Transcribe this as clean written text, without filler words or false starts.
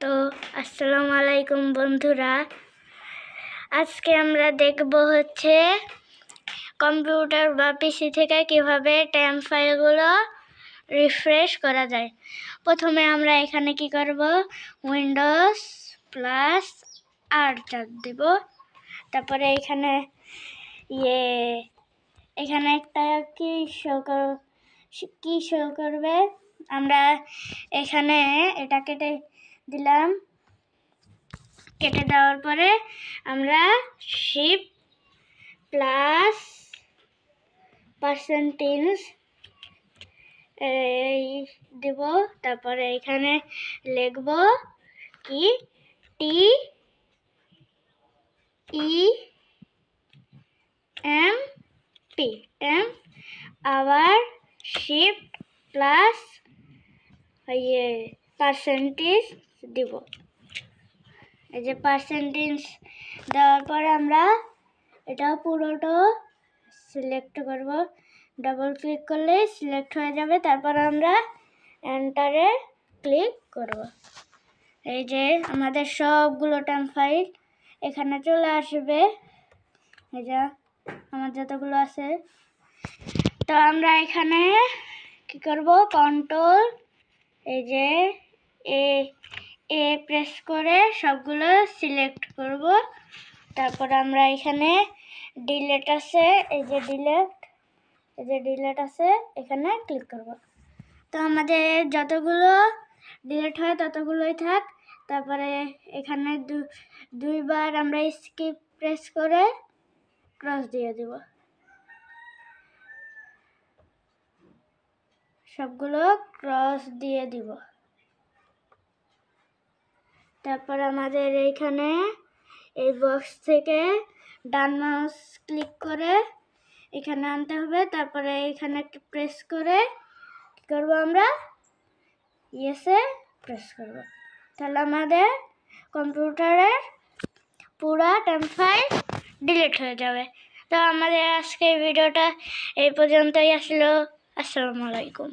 তো আসসালামু আলাইকুম বন্ধুরা, আজকে আমরা দেখব হচ্ছে কম্পিউটার বা পিসি থেকে কিভাবে টেম্প ফাইলগুলো রিফ্রেশ করা যায়। প্রথমে আমরা এখানে কি করব, উইন্ডোজ প্লাস আর চাপ দেব। তারপরে এখানে এখানে একটা কি শো করবে, আমরা এখানে এটা কেটে দিলাম। কেটে দেওয়ার পরে আমরা শিফট প্লাস % দেব। তারপরে এখানে লিখব কি TEMP, আবার শিফট প্লাস % দিব। এই যে % দেওয়ার পরে আমরা এটা পুরোটা সিলেক্ট করব। ডাবল ক্লিক করলে সিলেক্ট হয়ে যাবে। তারপর আমরা এন্টারে ক্লিক করব। এই যে আমাদের সবগুলো টেম্প ফাইল এখানে চলে আসবে। এই যে আমার যতগুলো আছে। তো আমরা এখানে কি করব, কন্ট্রোল এই যে এ প্রেস করে সবগুলো সিলেক্ট করব। তারপর আমরা এখানে ডিলিট আছে, এই যে ডিলিট আছে, এখানে ক্লিক করব। তো আমাদের যতগুলো ডিলিট হয় ততগুলোই থাক। তারপরে এখানে দুইবার আমরা স্কিপ প্রেস করে ক্রস দিয়ে দিব। সবগুলো ক্রস দিয়ে দিব। তারপর আমাদের এইখানে এই বক্স থেকে ডান মাউস ক্লিক করে এখানে আনতে হবে। তারপরে এখানে প্রেস করে কি করব, আমরা ইয়েসে প্রেস করব। তাহলে আমাদের কম্পিউটারের পুরা টেম্প ফাইল ডিলিট হয়ে যাবে। তো আমাদের আজকের ভিডিওটা এই পর্যন্তই আসলো। আসসালামু আলাইকুম।